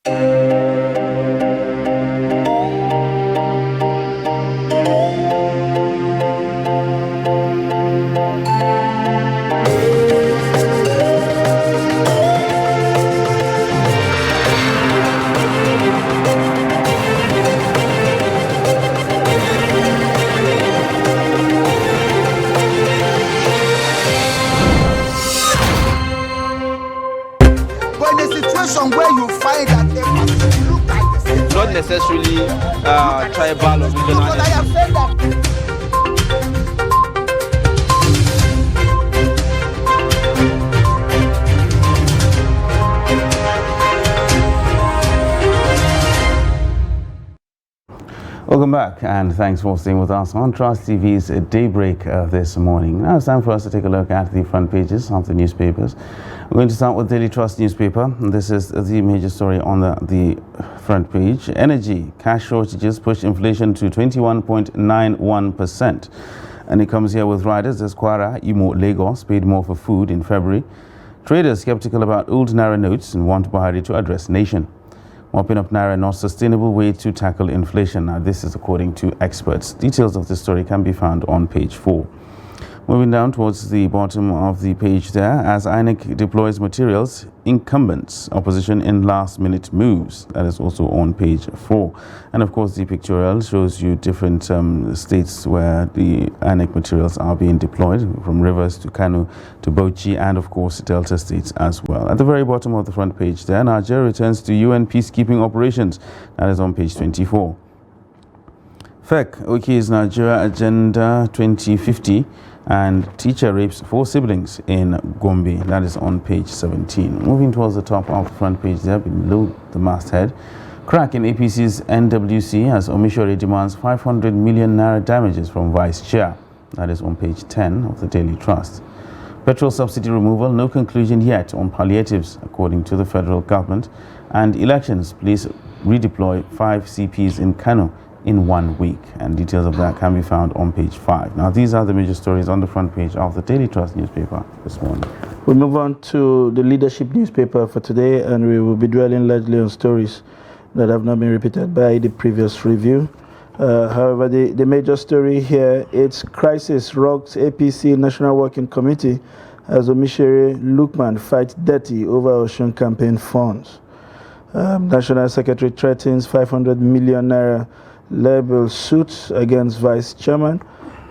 Where you find that they look like the same, not necessarily tribal or regional. But I have said that. Welcome back, and thanks for staying with us on Trust TV's Daybreak this morning. Now it's time for us to take a look at the front pages of the newspapers. We're going to start with Daily Trust newspaper. This is the major story on the front page. Energy, cash shortages push inflation to 21.91%. And it comes here with riders as Kwara, Imo, Lagos paid more for food in February. Traders skeptical about old Naira notes and want Buhari to address nation. Mopping up Naira, not sustainable way to tackle inflation. Now, this is according to experts. Details of the story can be found on page 4. Moving down towards the bottom of the page there, as INEC deploys materials, incumbents, opposition in last-minute moves. That is also on page 4. And of course, the pictorial shows you different states where the INEC materials are being deployed, from Rivers to Kano to Bauchi, and of course, Delta states as well. At the very bottom of the front page there, Nigeria returns to UN peacekeeping operations. That is on page 24. FEC, OK's Nigeria Agenda 2050. And teacher rapes 4 siblings in Gombe. That is on page 17. Moving towards the top of the front page there, below the masthead. Crack in APC's NWC as Omishore demands 500 million naira damages from Vice Chair. That is on page 10 of the Daily Trust. Petrol subsidy removal, no conclusion yet on palliatives, according to the federal government. And elections, police redeploy 5 CPs in Kano in 1 week, and details of that can be found on page 5. Now, these are the major stories on the front page of the Daily Trust newspaper this morning. We move on to the leadership newspaper for today, and we will be dwelling largely on stories that have not been repeated by the previous review. However, the major story here, it's crisis rocks APC National Working Committee as Omishore Lukman fight dirty over Osun campaign funds. National Secretary threatens 500 million naira libel suits against Vice Chairman.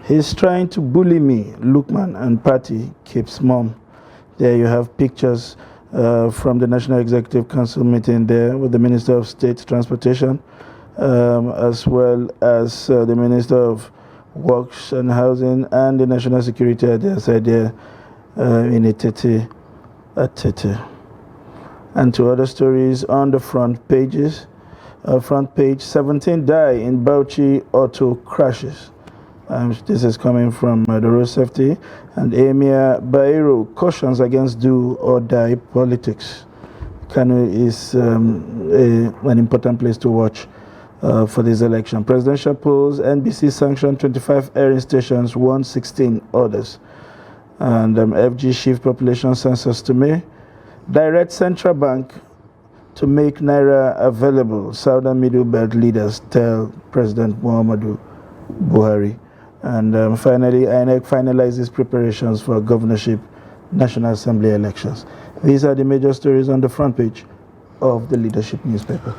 He's trying to bully me, Lukman, and party keeps mum. There you have pictures from the National Executive Council meeting there with the Minister of State Transportation, as well as the Minister of Works and Housing and the National Security at their side there in Etete at Tete. And to other stories on the front pages. Front page, 17 die in Bauchi auto crashes. This is coming from the road safety. And Emir Bairo cautions against do or die politics. Kano is an important place to watch for this election. Presidential polls, NBC sanctioned 25 airing stations, 116 orders. And FG shift population census to May. Direct central bank to make Naira available, Southern Middle Belt leaders tell President Muhammadu Buhari. And finally, INEC finalizes preparations for governorship National Assembly elections. These are the major stories on the front page of the leadership newspaper.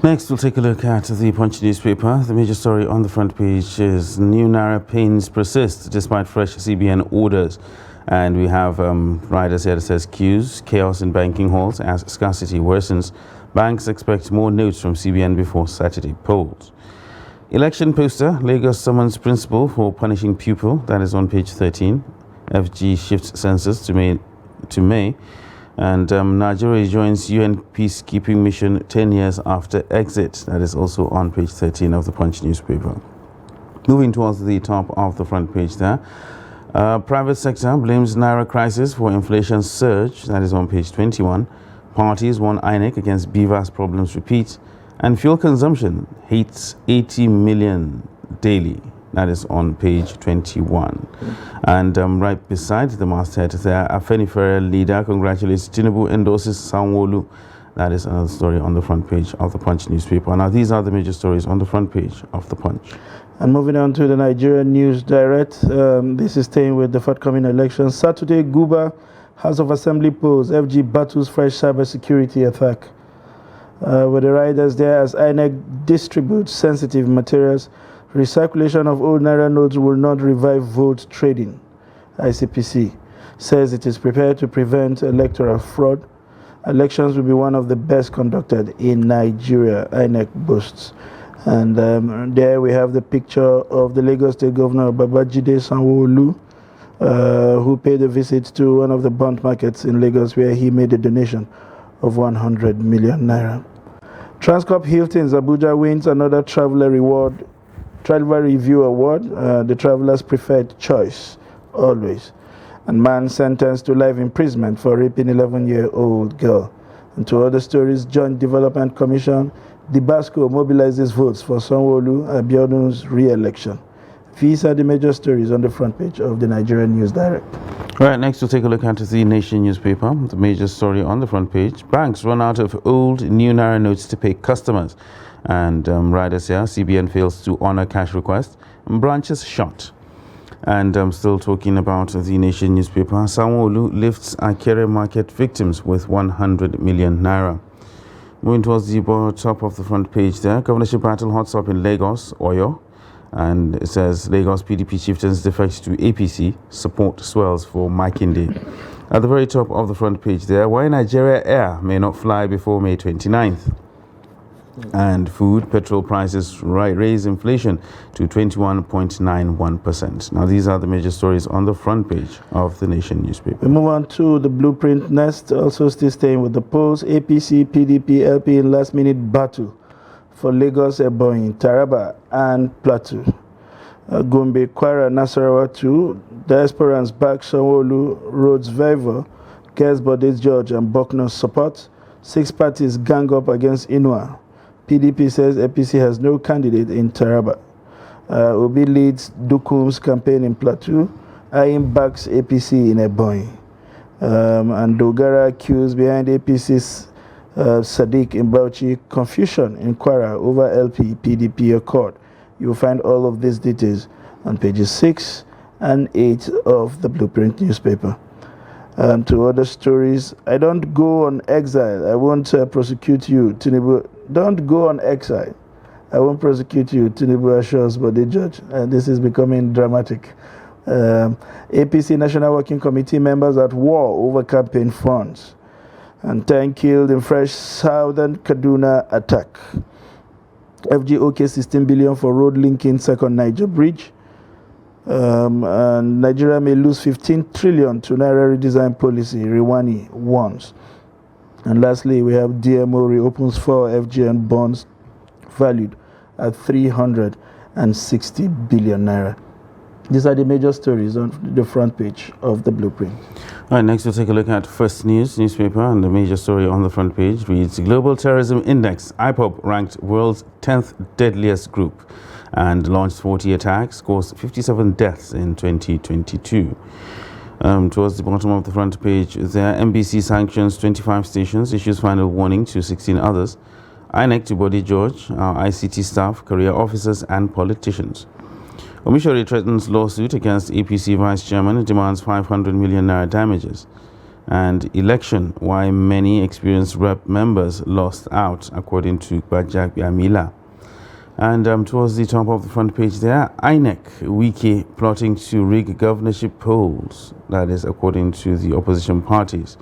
Next, we'll take a look at the Punch newspaper. The major story on the front page is new Naira pains persist despite fresh CBN orders. And we have riders here that says queues, chaos in banking halls as scarcity worsens. Banks expect more notes from CBN before Saturday polls. Election poster, Lagos summons principal for punishing pupil. That is on page 13. FG shifts census to May. And Nigeria joins UN peacekeeping mission 10 years after exit. That is also on page 13 of the Punch newspaper. Moving towards the top of the front page there. Private sector blames Naira crisis for inflation surge. That is on page 21. Parties warn INEC against BVAS problems repeat. And fuel consumption hits 80 million daily. That is on page 21. And right beside the masthead there, Afenifere leader congratulates Tinubu, endorses Sanwo-Olu. That is another story on the front page of the Punch newspaper. Now, these are the major stories on the front page of the Punch. And moving on to the Nigerian News Direct, this is staying with the forthcoming elections. Saturday, Guba, House of Assembly polls, FG battles fresh cybersecurity attack. With the riders there as INEC distributes sensitive materials, recirculation of old Naira notes will not revive vote trading. ICPC says it is prepared to prevent electoral fraud. Elections will be one of the best conducted in Nigeria, INEC boasts. And there we have the picture of the Lagos State Governor Babajide Sanwo-Olu, who paid a visit to one of the bond markets in Lagos where he made a donation of 100 million naira. Transcorp Hilton's Abuja wins another Traveler Review Award, the Traveler's Preferred Choice, always. And man sentenced to life imprisonment for raping 11-year-old girl. And to other stories, Joint Development Commission, Dibasco mobilizes votes for Sanwo-Olu Abiodun's re-election. These are the major stories on the front page of the Nigerian News Direct. All right, next we'll take a look at the Nation newspaper. The major story on the front page: banks run out of old new Naira notes to pay customers. And riders here, CBN fails to honor cash request. Branches shut. And I'm still talking about the Nation newspaper. Sanwo-Olu lifts Akere market victims with 100 million naira. Moving towards the top of the front page there, governorship battle hots up in Lagos, Oyo. And it says Lagos PDP chieftains defects to APC, support swells for Makinde. At the very top of the front page there, why Nigeria Air may not fly before May 29th. And food, petrol prices raise inflation to 21.91%. Now, these are the major stories on the front page of the Nation newspaper. We move on to the Blueprint Nest, also still staying with the polls. APC, PDP, LP in last-minute battle for Lagos, Ebonyi, Taraba, and Plateau. Gombe, Kwara, Nasarawa 2, Diasporans back Sanwo-Olu, Rhodes Viver, Kes Bodes George, and Buckner's support. 6 parties gang up against Inua. PDP says APC has no candidate in Taraba. Obi leads Dukum's campaign in Plateau. Ayim backs APC in Ebonyi. And Dogara accused behind APC's Sadiq in Bauchi. Confusion in Kwara over LP PDP accord. You will find all of these details on pages 6 and 8 of the Blueprint newspaper. To other stories, I don't go on exile. I won't prosecute you, Tinubu. Don't go on exile. I won't prosecute you, Tinubu assures, but the judge. This is becoming dramatic. APC National Working Committee members at war over campaign funds. And 10 killed in fresh southern Kaduna attack. FGOK 16 billion for road linking second Niger bridge. And Nigeria may lose 15 trillion to Naira redesign policy, Rwani warns. And lastly, we have DMO reopens 4 FGN bonds valued at 360 billion naira. These are the major stories on the front page of the Blueprint. All right, next we'll take a look at First News newspaper, and the major story on the front page reads: Global Terrorism Index, IPOB ranked world's 10th deadliest group and launched 40 attacks, caused 57 deaths in 2022. Towards the bottom of the front page there, MBC sanctions 25 stations, issues final warning to 16 others. INEC to body George, ICT staff, career officers and politicians. Omishori threatens lawsuit against APC vice chairman, demands 500 million naira damages. And election, why many experienced rep members lost out, according to Bajak Yamila. And towards the top of the front page there, INEC, Wiki plotting to rig governorship polls. That is according to the opposition parties.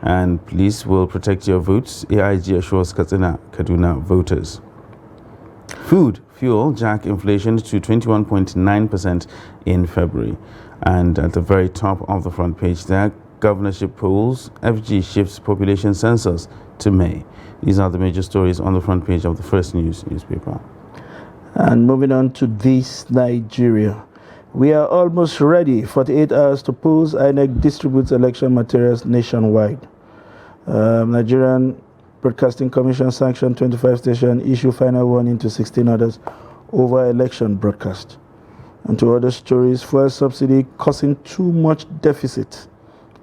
And police will protect your votes. AIG assures Kaduna voters. Food, fuel, jack inflation to 21.9% in February. And at the very top of the front page there, governorship polls, FG shifts population census to May. These are the major stories on the front page of the First News newspaper. And moving on to this Nigeria. We are almost ready. 48 hours to polls. INEC distributes election materials nationwide. Nigerian Broadcasting Commission sanctioned 25 stations, issue final warning to 16 others over election broadcast. And to other stories, fuel subsidy causing too much deficit.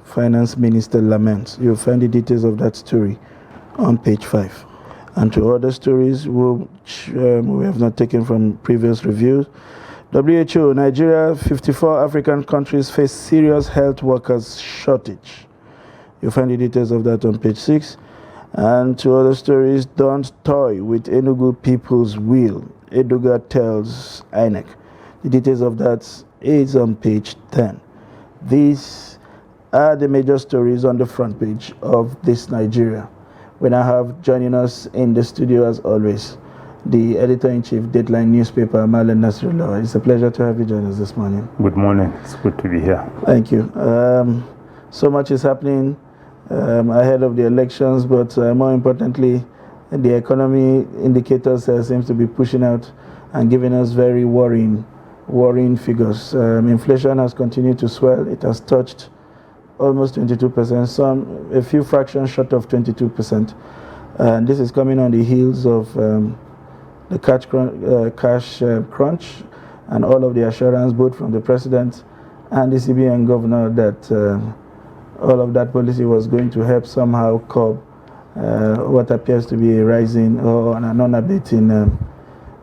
Finance Minister laments. You'll find the details of that story on page 5. And to other stories which we have not taken from previous reviews. WHO, Nigeria, 54 African countries face serious health workers shortage. You'll find the details of that on page 6. And to other stories, don't toy with Enugu people's will. Eduga tells INEC. The details of that is on page 10. These are the major stories on the front page of This Nigeria. We now have joining us in the studio as always, the editor-in-chief, Deadline newspaper, Marlon Nasrullah. It's a pleasure to have you join us this morning. Good morning. It's good to be here. Thank you. So much is happening ahead of the elections, but more importantly, the economy indicators seem to be pushing out and giving us very worrying figures. Inflation has continued to swell. It has touched almost 22%, a few fractions short of 22%. And this is coming on the heels of the cash crunch and all of the assurance both from the president and the CBN governor that all of that policy was going to help somehow curb what appears to be a rising or an unabating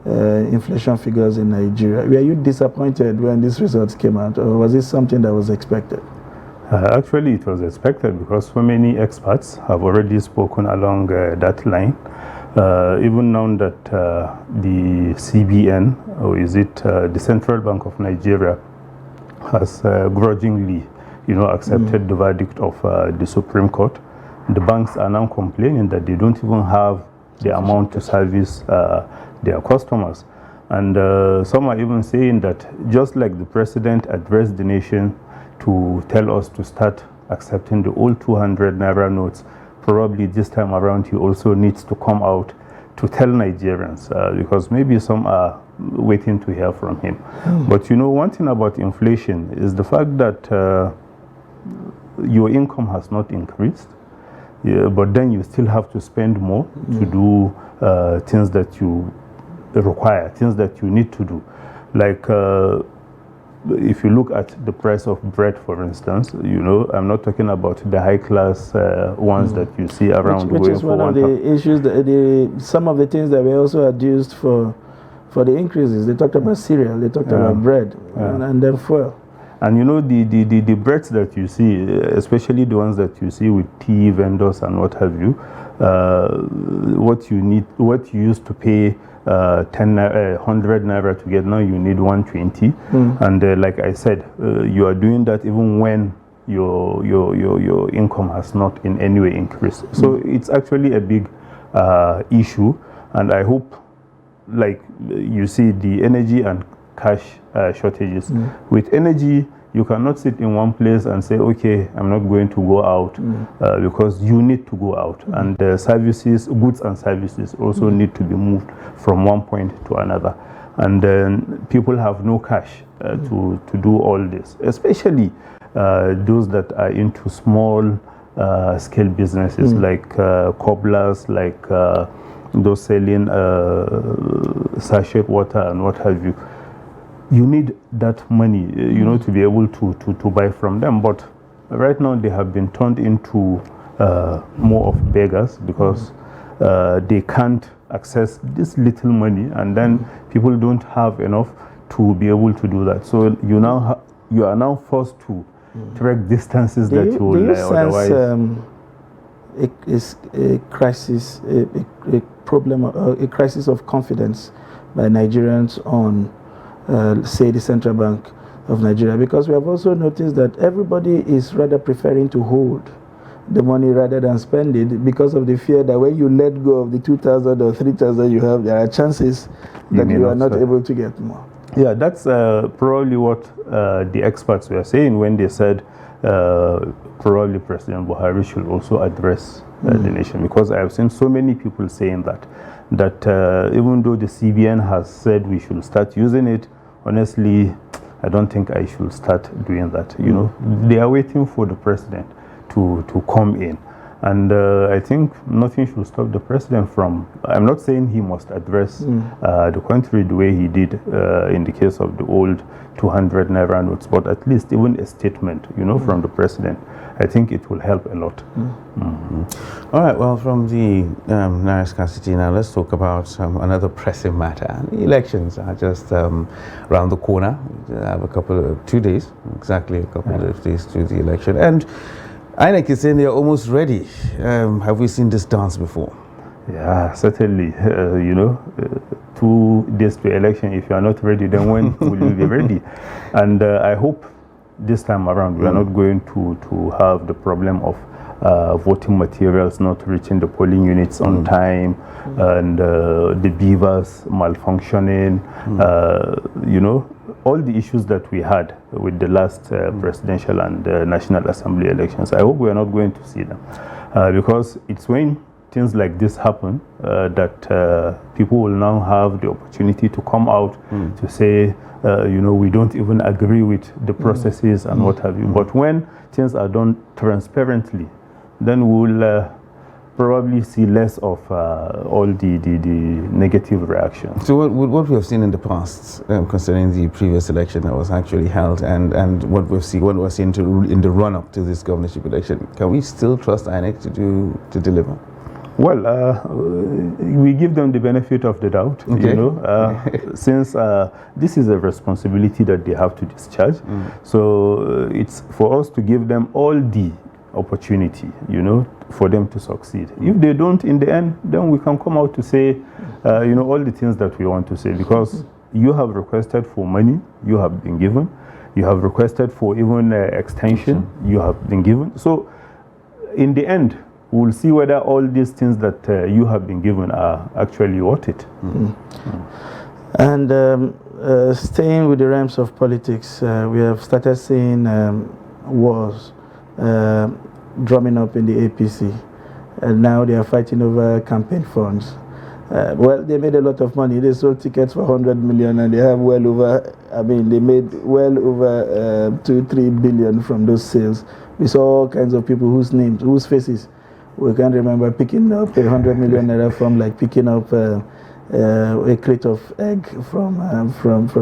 inflation figures in Nigeria. Were you disappointed when these results came out, or was this something that was expected? Actually, it was expected because so many experts have already spoken along that line. Even now that the CBN, or is it the Central Bank of Nigeria, has grudgingly, accepted the verdict of the Supreme Court, the banks are now complaining that they don't even have the amount to service their customers. And some are even saying that just like the president addressed the nation to tell us to start accepting the old 200 naira notes, probably this time around he also needs to come out to tell Nigerians, because maybe some are waiting to hear from him. But one thing about inflation is the fact that your income has not increased, but then you still have to spend more to do things that you require, things that you need to do. Like if you look at the price of bread, for instance, I'm not talking about the high-class ones that you see around. Which is one of the issues, some of the things that were also adduced for the increases. They talked about cereal, they talked about bread, and then fuel. And the breads that you see, especially the ones that you see with tea vendors and what have you, what you used to pay 100 naira to get, now you need 120. And like I said, you are doing that even when your income has not in any way increased. So it's actually a big issue, and I hope, like you see, the energy and cash shortages. With energy, you cannot sit in one place and say, okay, I'm not going to go out, because you need to go out. And services, goods and services also need to be moved from one point to another. And then people have no cash to do all this, especially those that are into small scale businesses like cobblers, like those selling sachet water and what have you. You need that money, to be able to buy from them. But right now they have been turned into more of beggars because they can't access this little money, and then people don't have enough to be able to do that. So you are now forced to trek distances that you will otherwise. A crisis, a problem, a crisis of confidence by Nigerians on, say, the Central Bank of Nigeria, because we have also noticed that everybody is rather preferring to hold the money rather than spend it, because of the fear that when you let go of the 2,000 or 3,000 you have, there are chances that you are not able to get more. Yeah, that's probably what the experts were saying when they said probably President Buhari should also address the nation, because I have seen so many people saying that even though the CBN has said we should start using it, honestly, I don't think I should start doing that. They are waiting for the president to come in. And I think nothing should stop the president from, I'm not saying he must address the country the way he did in the case of the old 200 naira notes, but at least even a statement, from the president, I think it will help a lot. All right, well, from the naira scarcity now, let's talk about another pressing matter. The elections are just around the corner. We have 2 days, exactly a couple of days to the election. And INEC is saying they are almost ready. Have we seen this dance before? Yeah, certainly. 2 days to election, if you are not ready, then when will you be ready? And I hope this time around we are not going to have the problem of voting materials not reaching the polling units on time, and the beavers malfunctioning, all the issues that we had with the last presidential and National Assembly elections. I hope we are not going to see them, because it's when things like this happen that people will now have the opportunity to come out to say, we don't even agree with the processes and what have you. But when things are done transparently, then we will probably see less of all the negative reactions. So what we have seen in the past concerning the previous election that was actually held, and what we're seeing in the run-up to this governorship election, can we still trust INEC to deliver? Well, we give them the benefit of the doubt, since this is a responsibility that they have to discharge. So it's for us to give them all the opportunity, for them to succeed. If they don't in the end, then we can come out to say, all the things that we want to say, because you have requested for money, you have been given. You have requested for even extension, you have been given. So in the end, we'll see whether all these things that you have been given are actually worth it. And staying with the realms of politics, we have started seeing wars drumming up in the APC. And now they are fighting over campaign funds. Well, they made a lot of money. They sold tickets for 100 million and they have they made well over 2-3 billion from those sales. We saw all kinds of people whose faces we can't remember picking up 100 million naira from, like picking up a crate of egg from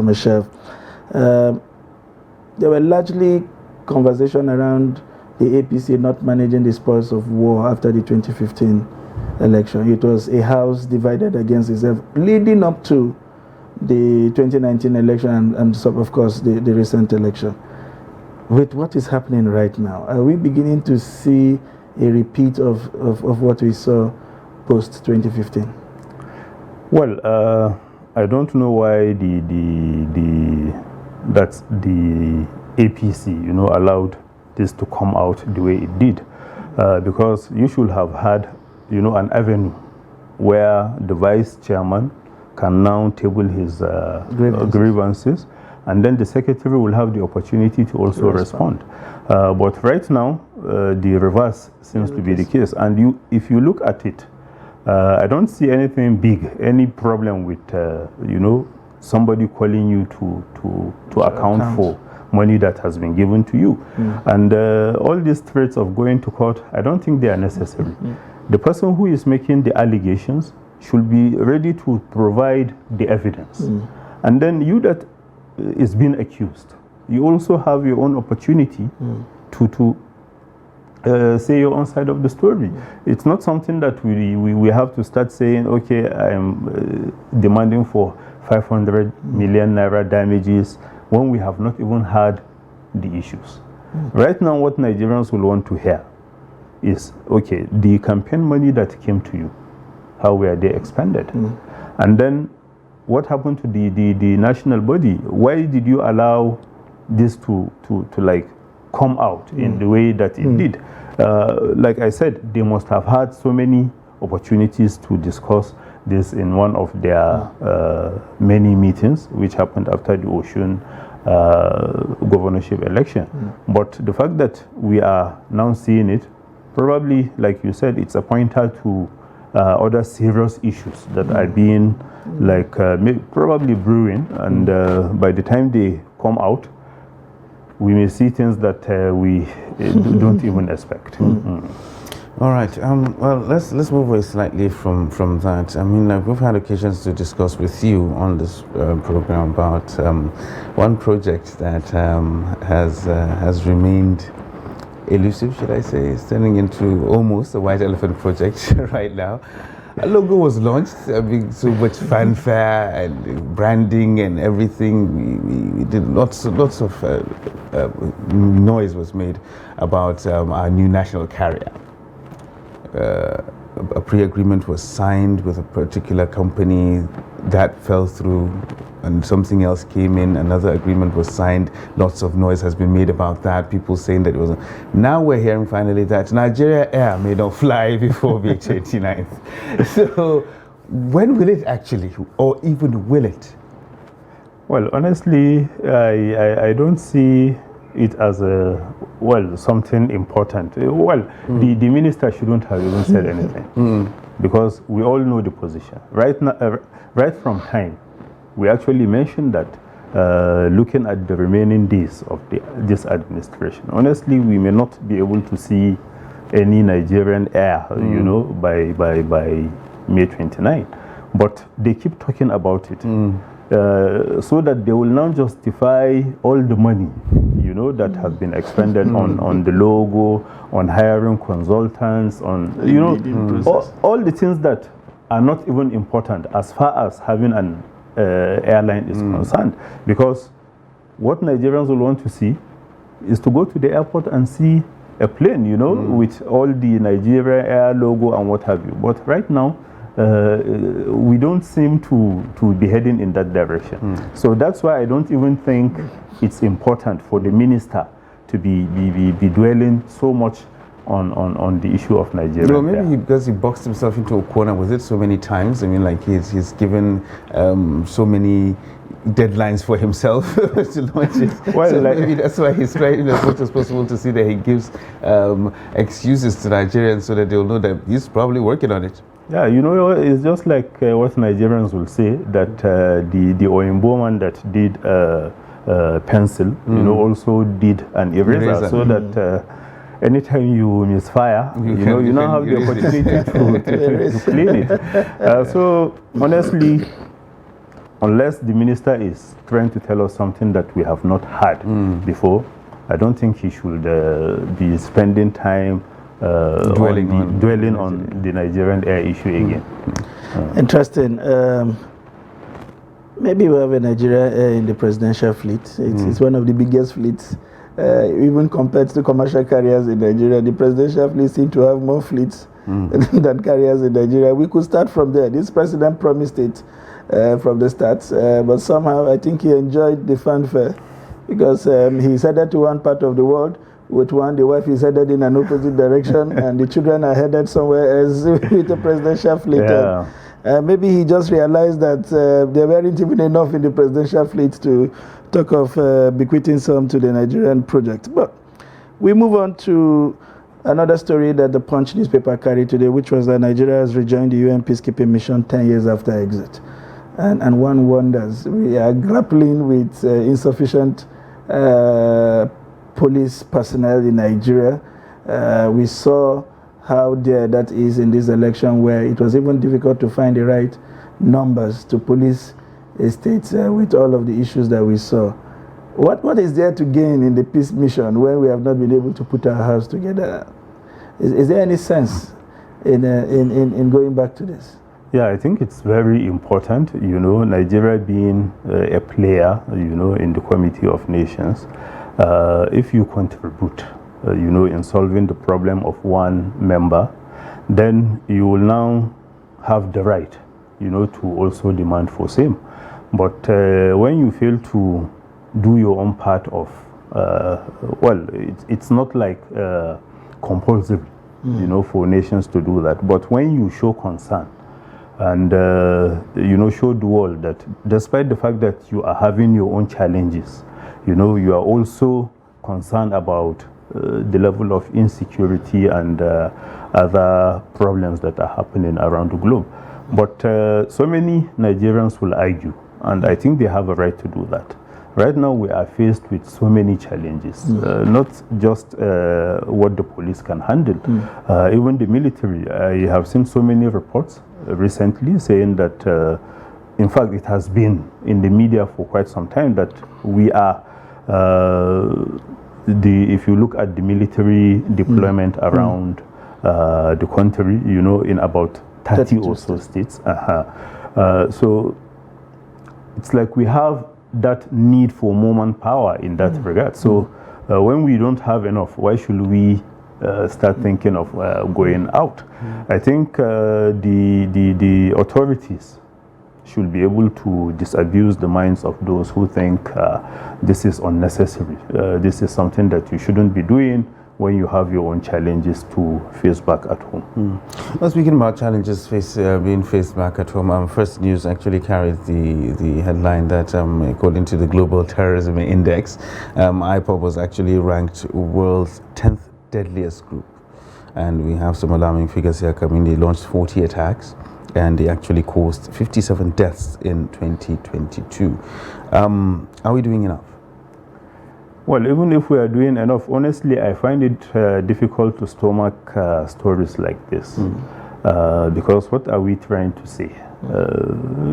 a shelf. There were largely conversation around the APC not managing the spoils of war after the 2015 election. It was a house divided against itself, leading up to the 2019 election and of course the recent election. With what is happening right now, are we beginning to see a repeat of what we saw post 2015? Well, I don't know why the APC allowed this to come out the way it did, because you should have had an avenue where the vice chairman can now table his grievances, and then the secretary will have the opportunity to also respond. But right now, the reverse seems to be the case. And if you look at it, I don't see anything big, any problem with somebody calling you to account for money that has been given to you. And all these threats of going to court, I don't think they are necessary. The person who is making the allegations should be ready to provide the evidence. And then you that is being accused, you also have your own opportunity to say your own side of the story. It's not something that we have to start saying, okay, I'm demanding for 500 million naira damages when we have not even had the issues. Right now, what Nigerians will want to hear is, okay, the campaign money that came to you, how were they expended? And then what happened to the national body? Why did you allow this to like come out in the way that it did? Like I said, they must have had so many opportunities to discuss this in one of their many meetings, which happened after the Osun governorship election. But the fact that we are now seeing it, probably, like you said, it's a pointer to other serious issues that are being probably brewing, and by the time they come out, we may see things that we don't even expect. All right. Well, let's move away slightly from that. I mean, we've had occasions to discuss with you on this program about one project that has remained elusive, should I say? It's turning into almost a white elephant project right now. A logo was launched, so much fanfare and branding and everything. We did lots of noise was made about our new national carrier. A pre-agreement was signed with a particular company that fell through, and something else came in. Another agreement was signed. Lots of noise has been made about that. People saying that it was. Now we're hearing finally that Nigeria Air may not fly before May 29th. So, when will it actually, or even will it? Well, honestly, I don't see it as something important. The minister shouldn't have even said anything because we all know the position. Right now, right from time, we actually mentioned that looking at the remaining days of this administration, honestly, we may not be able to see any Nigerian air, by May 29. But they keep talking about it. So that they will now justify all the money, that has been expended on the logo, on hiring consultants, on, all the things that are not even important as far as having an airline is concerned. Because what Nigerians will want to see is to go to the airport and see a plane, with all the Nigeria Air logo and what have you. But right now, we don't seem to be heading in that direction. So that's why I don't even think it's important for the minister to be dwelling so much on the issue of Nigeria. No, maybe because he boxed himself into a corner with it so many times. I mean, like he's given so many deadlines for himself to launch it. Well, so maybe that's why he's trying as much as possible to see that he gives excuses to Nigerians so that they'll know that he's probably working on it. Yeah, it's just like what Nigerians will say, that the Oyinbo man that did pencil, also did an eraser. So that anytime you misfire, you now have the opportunity to clean it. So honestly, unless the minister is trying to tell us something that we have not had before, I don't think he should be spending time dwelling on the Nigerian air issue again. Interesting. Maybe we have a Nigeria Air in the presidential fleet. It's one of the biggest fleets, even compared to commercial carriers in Nigeria. The presidential fleet seems to have more fleets than carriers in Nigeria. We could start from there. This president promised it from the start, but somehow I think he enjoyed the fanfare because he's headed to one part of the world. With one, the wife is headed in an opposite direction, and the children are headed somewhere else with the presidential fleet. Yeah. Maybe he just realized that there weren't even enough in the presidential fleet to talk of bequeathing some to the Nigerian project. But we move on to another story that the Punch newspaper carried today, which was that Nigeria has rejoined the UN peacekeeping mission 10 years after exit. And one wonders, we are grappling with insufficient police personnel in Nigeria. We saw how there that is in this election, where it was even difficult to find the right numbers to police states with all of the issues that we saw. What is there to gain in the peace mission when we have not been able to put our house together? Is there any sense in going back to this? Yeah, I think it's very important, Nigeria being a player, in the Committee of Nations. If you contribute, in solving the problem of one member, then you will now have the right, to also demand for same. But when you fail to do your own part of, it's not like compulsory, for nations to do that. But when you show concern and, show the world that despite the fact that you are having your own challenges, you are also concerned about the level of insecurity and other problems that are happening around the globe. But so many Nigerians will argue, and I think they have a right to do that Right now, we are faced with so many challenges, not just what the police can handle, even the military. I have seen so many reports recently saying that, in fact, it has been in the media for quite some time that we are, if you look at the military deployment around the country, you know, in about 30 or so states. So it's like we have that need for more manpower in that regard. So when we don't have enough, why should we start thinking of going out? I think the authorities should be able to disabuse the minds of those who think this is unnecessary. This is something that you shouldn't be doing when you have your own challenges to face back at home. Well, speaking about challenges being faced back at home, First News actually carries the headline that according to the Global Terrorism Index, IPOB was actually ranked world's 10th deadliest group. And we have some alarming figures here coming. They launched 40 attacks and they actually caused 57 deaths in 2022. Are we doing enough? Well, even if we are doing enough, honestly, I find it difficult to stomach stories like this. Because what are we trying to say?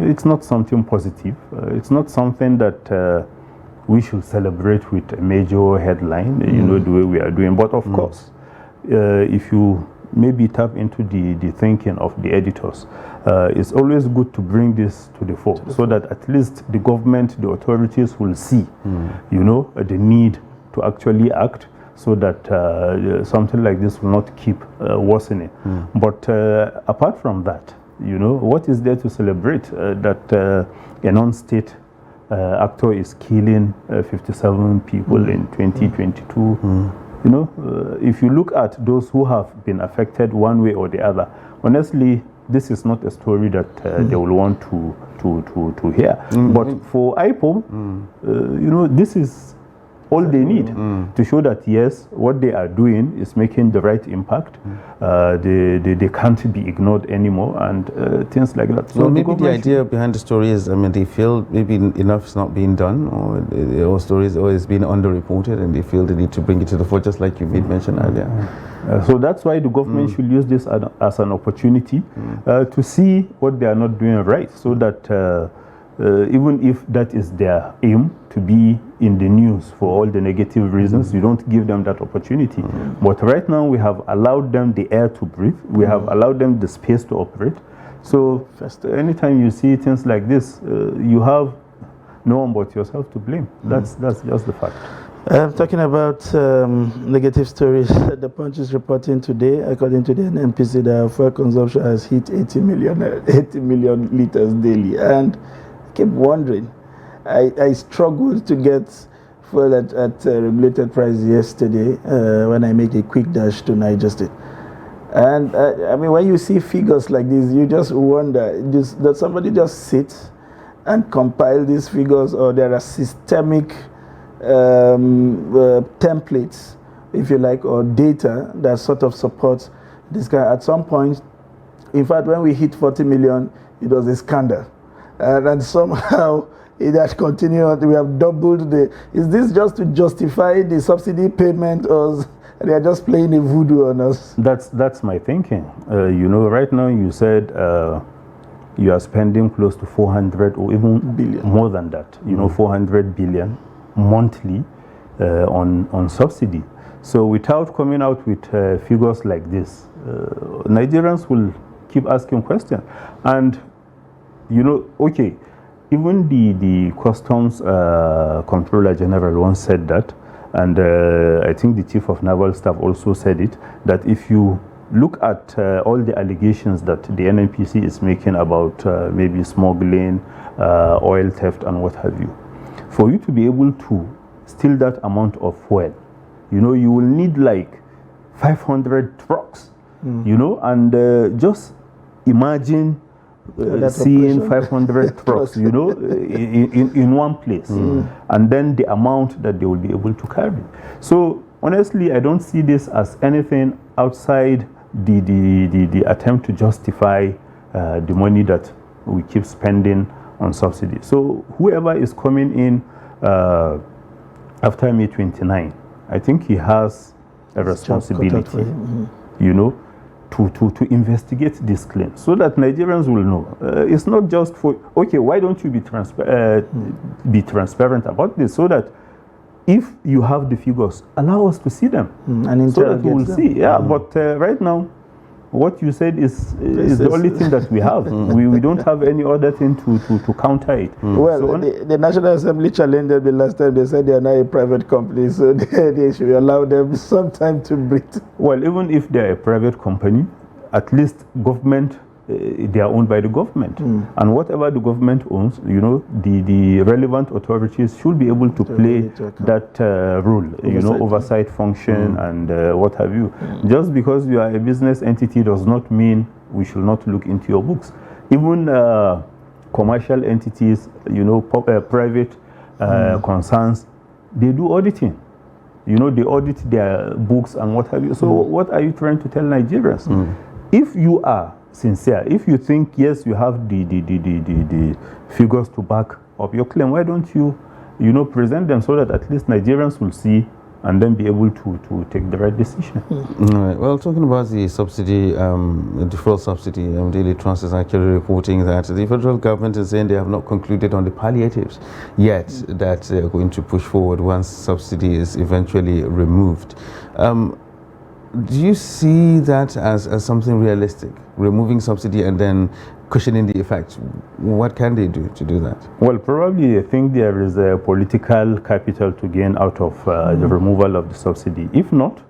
It's not something positive. It's not something that we should celebrate with a major headline, you know, the way we are doing. But of course, if you maybe tap into the thinking of the editors, it's always good to bring this to the fore so that at least the government, the authorities will see, you know, the need to actually act so that something like this will not keep worsening. But apart from that, you know, what is there to celebrate? That a non-state actor is killing 57 people in 2022. You know, if you look at those who have been affected one way or the other, honestly, this is not a story that they will want to hear. But for IPOB, you know, this is all they need to show that, yes, what they are doing is making the right impact. They can't be ignored anymore and things like that. So maybe the idea behind the story is, I mean, they feel maybe enough is not being done, or stories always being underreported, and they feel they need to bring it to the fore, just like you mentioned earlier. So that's why the government should use this as an opportunity to see what they are not doing right, so that even if that is their aim, to be in the news for all the negative reasons, you don't give them that opportunity. But right now we have allowed them the air to breathe, we have allowed them the space to operate. So anytime you see things like this, you have no one but yourself to blame. That's just the fact. Talking about negative stories, the Punch is reporting today, according to the NNPC, that fuel consumption has hit 80 million liters daily. And I keep wondering, I struggled to get fuel at regulated price yesterday when I make a quick dash to Niger State. And I mean, when you see figures like this, you just wonder, does somebody just sit and compile these figures, or there are systemic templates, if you like, or data that sort of supports this guy? At some point, in fact, when we hit 40 million, it was a scandal. And somehow it has continued. We have doubled is this just to justify the subsidy payment, or they are just playing a voodoo on us? That's my thinking. You know, right now you said you are spending close to 400 or even billion, more than that, you know, 400 billion monthly on subsidy. So without coming out with figures like this, Nigerians will keep asking questions. And, you know, okay, even the Customs Controller General once said that, and I think the Chief of Naval Staff also said it, that if you look at all the allegations that the NNPC is making about maybe smuggling, oil theft and what have you, for you to be able to steal that amount of fuel, you know, you will need like 500 trucks, you know, and just imagine seeing 500 trucks, you know, in one place, and then the amount that they will be able to carry. So honestly, I don't see this as anything outside the attempt to justify the money that we keep spending on subsidy. So whoever is coming in after May 29, I think he has a responsibility, you know, to investigate this claim so that Nigerians will know. It's not just for, okay, why don't you be transparent about this so that if you have the figures, allow us to see them and so that we will see. Yeah, but right now, what you said is the only thing that we have. We don't have any other thing to counter it. Well, so the National Assembly challenged them the last time. They said they are not a private company, so they should allow them some time to breathe. Well, even if they're a private company, at least government, they are owned by the government. And whatever the government owns, you know, the relevant authorities should be able to play that role, you know, oversight function and what have you. Just because you are a business entity does not mean we should not look into your books. Even commercial entities, you know, private concerns, they do auditing. You know, they audit their books and what have you. So what are you trying to tell Nigerians? If you are sincere, if you think, yes, you have the figures to back up your claim, why don't you, you know, present them so that at least Nigerians will see and then be able to take the right decision. All right. Well, talking about the subsidy, the fuel subsidy, Daily Trust is actually reporting that the federal government is saying they have not concluded on the palliatives yet that they're going to push forward once subsidy is eventually removed. Do you see that as something realistic, removing subsidy and then cushioning the effects? What can they do to do that? Well, probably I think there is a political capital to gain out of the removal of the subsidy. If not,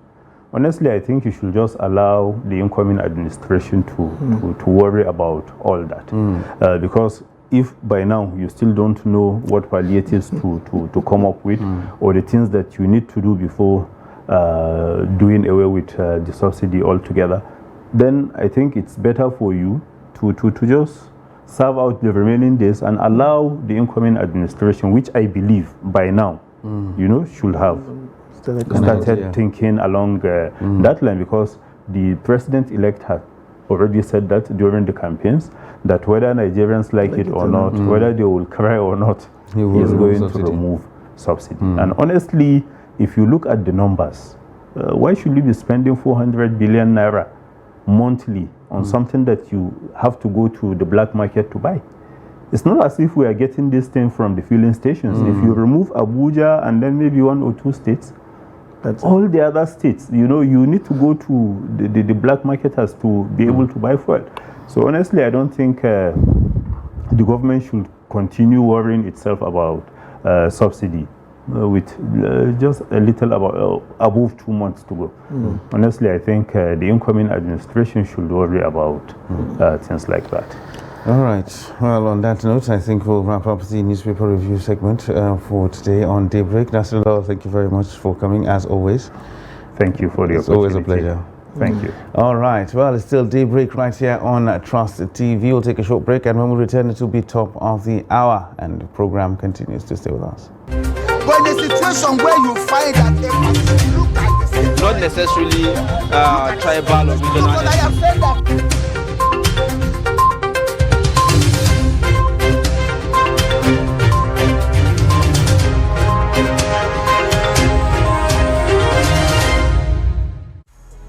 honestly, I think you should just allow the incoming administration to worry about all that. Because if by now you still don't know what palliatives to come up with or the things that you need to do before doing away with the subsidy altogether, then I think it's better for you to just serve out the remaining days and allow the incoming administration, which I believe by now, you know, should have started thinking along that line, because the president-elect had already said that during the campaigns, that whether Nigerians like it or not, whether they will cry or not, he is going to remove subsidy. And honestly, if you look at the numbers, why should you be spending 400 billion naira monthly on something that you have to go to the black market to buy? It's not as if we are getting this thing from the filling stations. If you remove Abuja and then maybe 1 or 2 states, all the other states, you know, you need to go to the black market has to be able to buy fuel. So honestly, I don't think the government should continue worrying itself about subsidy with just a little above 2 months to go. Honestly, I think the incoming administration should worry about things like that. All right. Well, on that note, I think we'll wrap up the newspaper review segment for today on Daybreak. Nasrullah, thank you very much for coming, as always. Thank you for the opportunity. It's always a pleasure. Thank you. All right. Well, it's still Daybreak right here on Trust TV. We'll take a short break, and when we return, it will be top of the hour, and the program continues. To stay with us. But in a situation where you find that they look like the same, Not necessarily tribal or regional. but I have said that